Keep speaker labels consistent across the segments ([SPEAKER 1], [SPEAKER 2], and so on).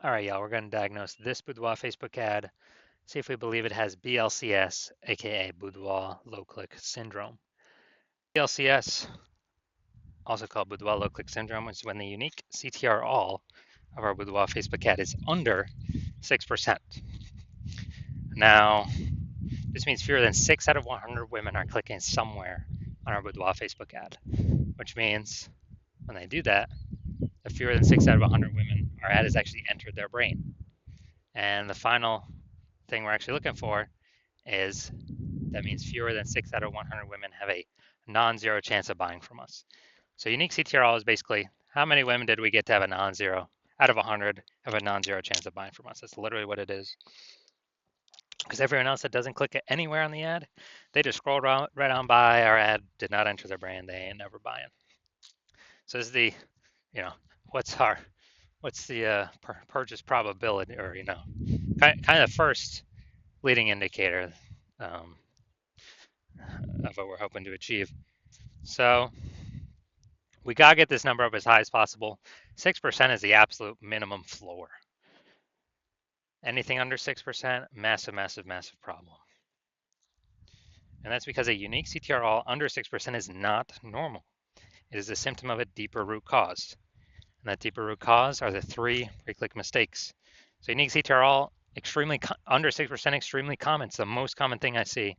[SPEAKER 1] All right, y'all, we're going to diagnose this Boudoir Facebook ad, see if we believe it has BLCS, aka Boudoir Low Click Syndrome. BLCS, also called Boudoir Low Click Syndrome, is when the unique CTR all of our Boudoir Facebook ad is under 6%. Now, this means fewer than 6 out of 100 women are clicking somewhere on our Boudoir Facebook ad, which means when they do that, if fewer than 6 out of 100 women, our ad has actually entered their brain. And the final thing we're actually looking for is that means fewer than 6 out of 100 women have a non-zero chance of buying from us. So unique CTRL is basically how many women did we get to have a non-zero out of 100 have a non-zero chance of buying from us. That's literally what it is. Because everyone else that doesn't click anywhere on the ad, they just scroll right on by. Our ad did not enter their brain. They ain't never buying. So this is the, what's the purchase probability, or kind of first leading indicator um, of what we're hoping to achieve. So we gotta get this number up as high as possible. 6% is the absolute minimum floor. Anything under 6%, massive, massive, massive problem. And that's because a unique CTRL under 6% is not normal. It is a symptom of a deeper root cause. And that deeper root cause are the 3 pre-click mistakes. So unique CTRL extremely under 6%, extremely common. It's the most common thing I see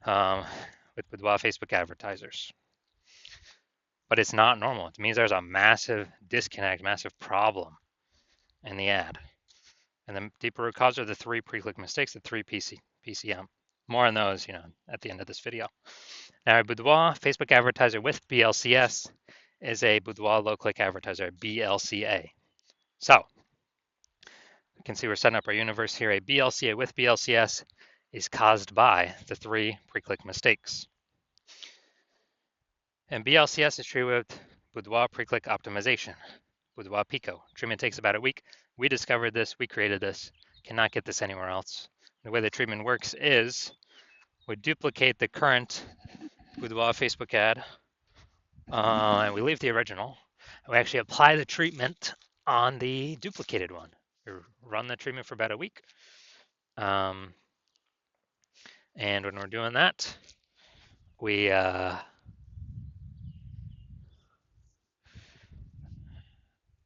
[SPEAKER 1] with Boudoir Facebook advertisers. But it's not normal. It means there's a massive disconnect, massive problem in the ad. And the deeper root cause are the 3 pre-click mistakes, the 3 PCM. More on those, at the end of this video. Now, a Boudoir Facebook advertiser with BLCS is a Boudoir low-click advertiser, BLCA. So, you can see we're setting up our universe here. A BLCA with BLCS is caused by the 3 pre-click mistakes. And BLCS is treated with Boudoir pre-click optimization, Boudoir Pico. Treatment takes about a week. We discovered this, we created this, cannot get this anywhere else. The way the treatment works is we duplicate the current Boudoir Facebook ad, and we leave the original. And we actually apply the treatment on the duplicated one. We run the treatment for about a week. And when we're doing that, we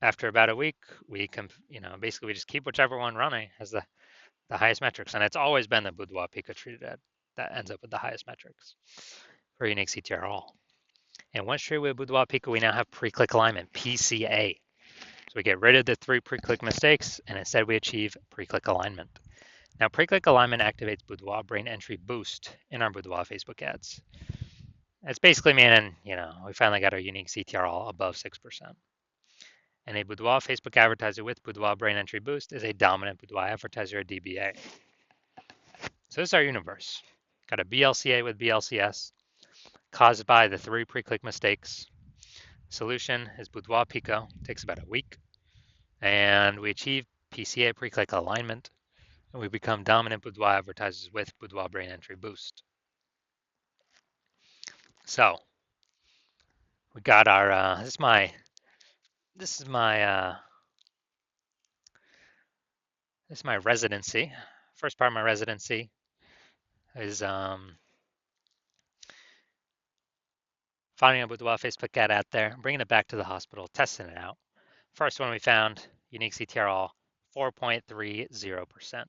[SPEAKER 1] after about a week, we basically we just keep whichever one running as the highest metrics, and it's always been the Boudoir Pico treated ad that ends up with the highest metrics for unique CTR all. And once treated with Boudoir Pico, we now have pre-click alignment, PCA. So we get rid of the 3 pre-click mistakes, and instead we achieve pre-click alignment. Now, pre-click alignment activates Boudoir brain entry boost in our Boudoir Facebook ads. It's basically meaning, we finally got our unique CTR all above 6%. And a Boudoir Facebook advertiser with Boudoir brain entry boost is a dominant Boudoir advertiser, a DBA. So this is our universe. Got a BLCA with BLCS, caused by the 3 pre-click mistakes. Solution is Boudoir Pico, takes about a week. And we achieve PCA pre-click alignment, and we become dominant Boudoir advertisers with Boudoir brain entry boost. So we got our, this is my residency. First part of my residency is finding a Boudoir Facebook ad out there, bringing it back to the hospital, testing it out. First one we found, unique CTR all 4.30%.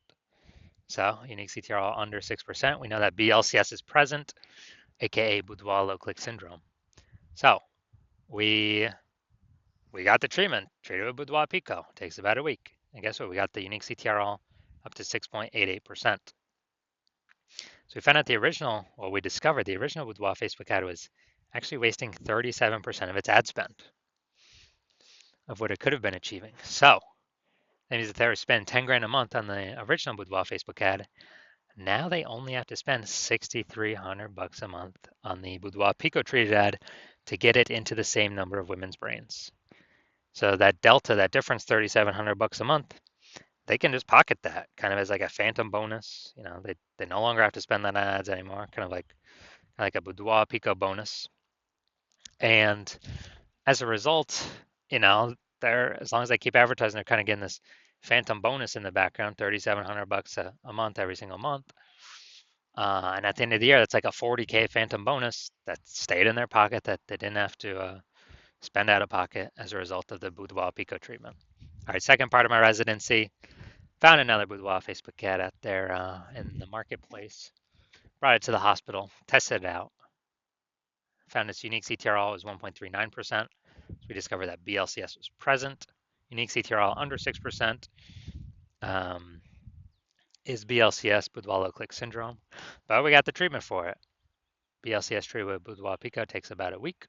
[SPEAKER 1] So unique CTR all under 6%. We know that BLCS is present, aka Boudoir low click syndrome. So we got the treatment, treated with Boudoir Pico. Takes about a week. And guess what? We got the unique CTR all up to 6.88%. So we found out we discovered the original Boudoir Facebook ad was actually wasting 37% of its ad spend of what it could have been achieving. So that means that they were spending 10 grand a month on the original Boudoir Facebook ad. Now they only have to spend $6,300 a month on the Boudoir Pico treated ad to get it into the same number of women's brains. So that delta, that difference, $3,700 a month, they can just pocket that kind of as like a phantom bonus. They no longer have to spend that on ads anymore, kind of like a Boudoir Pico bonus. And as a result, they're, as long as they keep advertising, they're kind of getting this phantom bonus in the background, $3,700 a month every single month. And at the end of the year, that's like a 40K phantom bonus that stayed in their pocket that they didn't have to spend out of pocket as a result of the Boudoir Pico treatment. All right, second part of my residency, found another Boudoir Facebook ad out there in the marketplace, brought it to the hospital, tested it out, found its unique CTRL was 1.39%. So we discovered that BLCS was present. Unique CTRL under 6% is BLCS, Boudoir-Low-Click syndrome, but we got the treatment for it. BLCS treatment with Boudoir Pico takes about a week.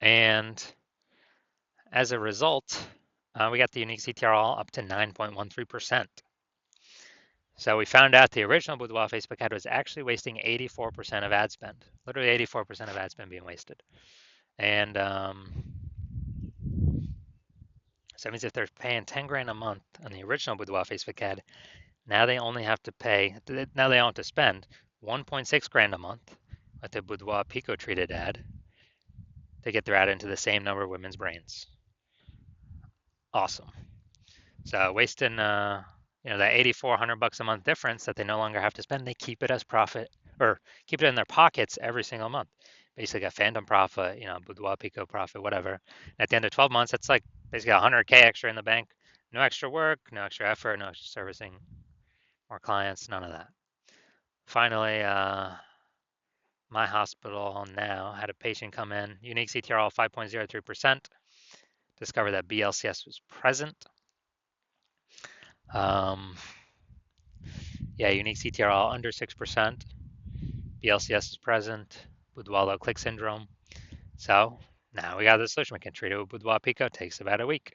[SPEAKER 1] And as a result, we got the unique CTRL up to 9.13%. So we found out the original Boudoir Facebook ad was actually wasting 84% of ad spend, literally 84% of ad spend being wasted. And so that means if they're paying 10 grand a month on the original Boudoir Facebook ad, now they only have to pay, now they don't have to spend 1.6 grand a month with the Boudoir Pico treated ad to get their ad into the same number of women's brains. Awesome. So wasting, that $8,400 a month difference that they no longer have to spend, they keep it as profit or keep it in their pockets every single month. Basically a phantom profit, Boudoir Pico profit, whatever. At the end of 12 months, that's like basically 100K extra in the bank. No extra work, no extra effort, no extra servicing more clients, none of that. Finally, my hospital now had a patient come in, unique CTRL 5.03%, discovered that BLCS was present. Unique CTRL under 6%, BLCS is present, Boudoir-Low-Click syndrome. So now we got the solution. We can treat it with Boudoir Pico. It takes about a week.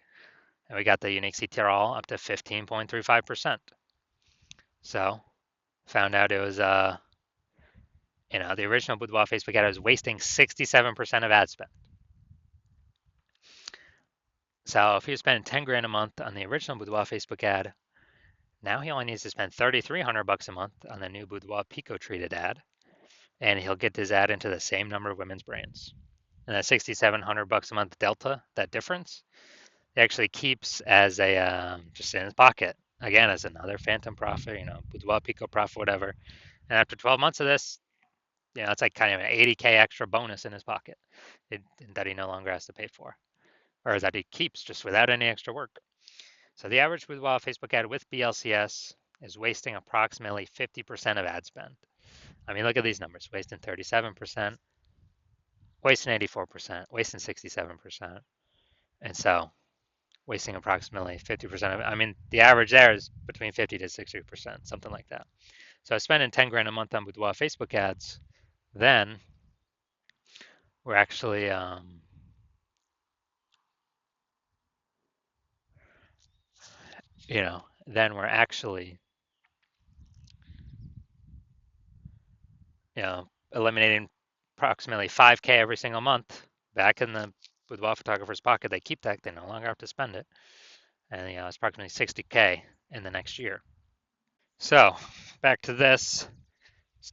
[SPEAKER 1] And we got the unique CTRL up to 15.35%. So found out it was, the original Boudoir Facebook ad was wasting 67% of ad spend. So if he was spending 10 grand a month on the original Boudoir Facebook ad, now he only needs to spend $3,300 a month on the new Boudoir Pico treated ad, and he'll get his ad into the same number of women's brains. And that $6,700 a month delta, that difference, he actually keeps as a just in his pocket. Again, as another phantom profit, Boudoir Pico profit, whatever. And after 12 months of this, it's like kind of an 80K extra bonus in his pocket that he no longer has to pay for, or that he keeps just without any extra work. So the average Boudoir Facebook ad with BLCS is wasting approximately 50% of ad spend. I mean, look at these numbers, wasting 37%, wasting 84%, wasting 67%. And so wasting approximately 50% of it. I mean, the average there is between 50 to 60%, something like that. So spending 10 grand a month on Boudoir Facebook ads, then we're actually, then we're actually, eliminating approximately 5K every single month back in the Boudoir photographer's pocket. They keep that, they no longer have to spend it. And it's approximately 60K in the next year. So back to this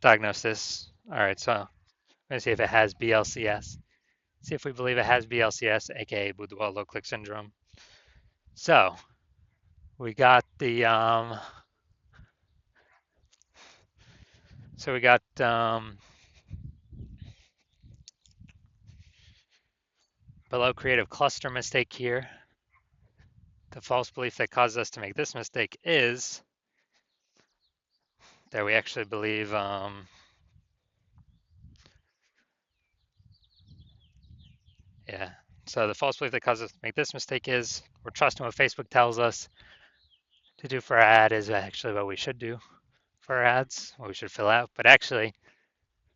[SPEAKER 1] diagnosis. All right, so let's see if it has BLCS. See if we believe it has BLCS, aka Boudoir low click syndrome. So we got the below creative cluster mistake here. The false belief that caused us to make this mistake is that we actually believe so the false belief that caused us to make this mistake is we're trusting what Facebook tells us to do for our ad is actually what we should do for our ads, what we should fill out. But actually,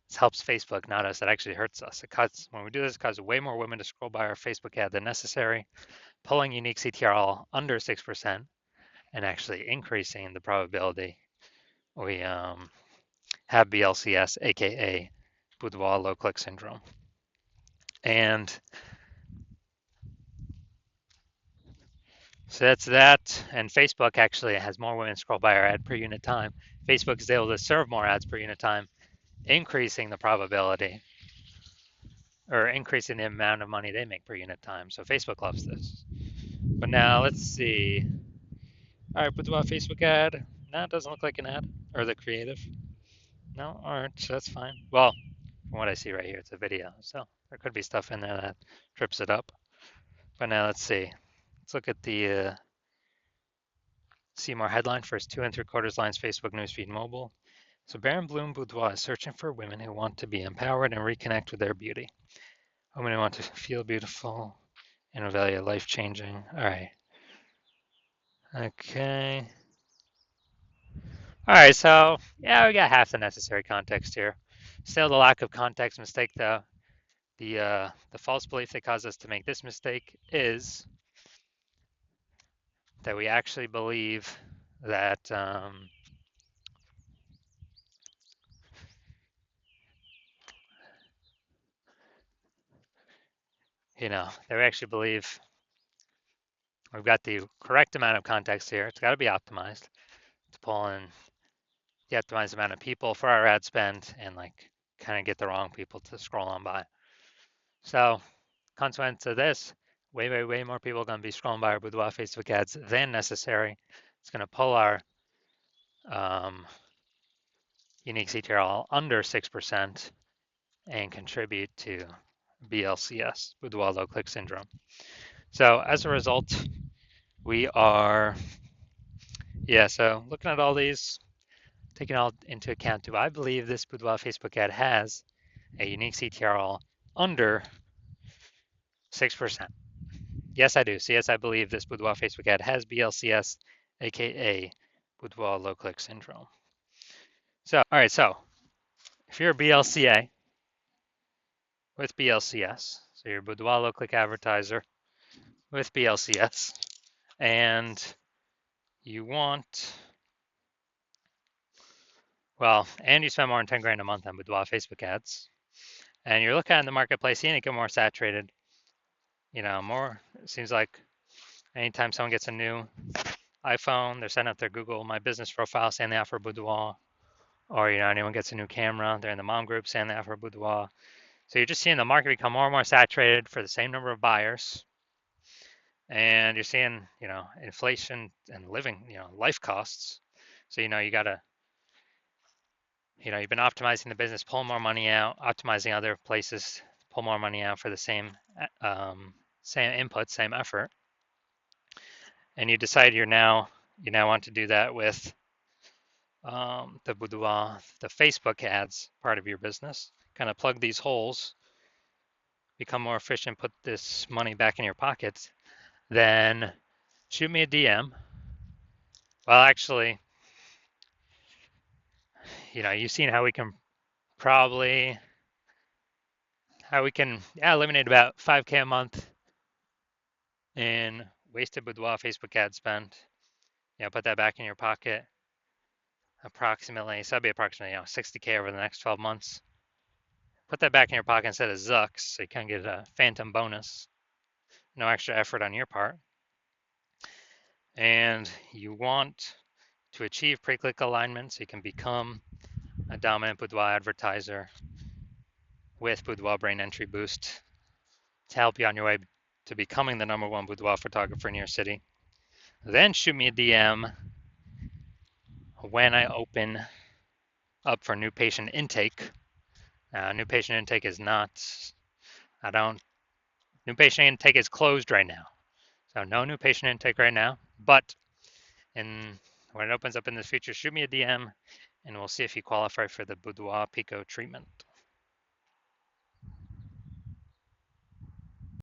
[SPEAKER 1] this helps Facebook, not us. It actually hurts us. When we do this, it causes way more women to scroll by our Facebook ad than necessary, pulling unique CTRL under 6% and actually increasing the probability we have BLCS, aka Boudoir low click syndrome. And so that's that. And Facebook actually has more women scroll by our ad per unit time. Facebook is able to serve more ads per unit time, increasing the probability, or increasing the amount of money they make per unit time. So Facebook loves this. But now let's see. All right, Boudoir Facebook ad. No, it doesn't look like an ad or the creative. No, all right, so that's fine. Well, from what I see right here, it's a video, so there could be stuff in there that trips it up. But now let's see. Let's look at the see more headline first. 2 3/4 lines Facebook newsfeed mobile. So Baron Bloom Boudoir is searching for women who want to be empowered and reconnect with their beauty. Women who want to feel beautiful and value life changing. All right. Okay. All right. So yeah, we got half the necessary context here. Still, the lack of context mistake, though. The false belief that caused us to make this mistake is that we actually believe that that we actually believe we've got the correct amount of context here. It's got to be optimized to pull in the optimized amount of people for our ad spend and like kind of get the wrong people to scroll on by. So, consequence of this, way more people are going to be scrolling by our Boudoir Facebook ads than necessary. It's going to pull our um, unique CTRL under 6% and contribute to BLCS, Boudoir low click syndrome. So as a result, we are, so looking at all these, taking all into account, do I believe this Boudoir Facebook ad has a unique CTRL under 6%? Yes, I do. So yes, I believe this Boudoir Facebook ad has BLCS, aka Boudoir low click syndrome. So, all right, so if you're a BLCA with BLCS, so you're a Boudoir low click advertiser with BLCS, and you want, and you spend more than 10 grand a month on Boudoir Facebook ads, and you're looking at the marketplace, seeing it get more saturated, it seems like anytime someone gets a new iPhone, they're setting up their Google My Business profile saying they offer Boudoir, or, anyone gets a new camera, they're in the mom group saying they offer Boudoir. So you're just seeing the market become more and more saturated for the same number of buyers. And you're seeing, inflation and living, life costs. So, you got to, you've been optimizing the business, pulling more money out, optimizing other places, pull more money out for the same input, same effort. And you decide you now want to do that with the Boudoir, the Facebook ads part of your business. Kind of plug these holes, become more efficient, put this money back in your pockets, then shoot me a DM. Well, actually, you've seen how we can eliminate about 5K a month in wasted Boudoir Facebook ad spend. Put that back in your pocket. Approximately 60K over the next 12 months. Put that back in your pocket instead of Zucks, so you can get a phantom bonus. No extra effort on your part. And you want to achieve pre-click alignment so you can become a dominant Boudoir advertiser with Boudoir Brain Entry Boost to help you on your way to becoming the #1 boudoir photographer in your city. Then shoot me a DM when I open up for new patient intake. New patient intake is new patient intake is closed right now. So no new patient intake right now, but when it opens up in the future, shoot me a DM and we'll see if you qualify for the Boudoir Pico treatment.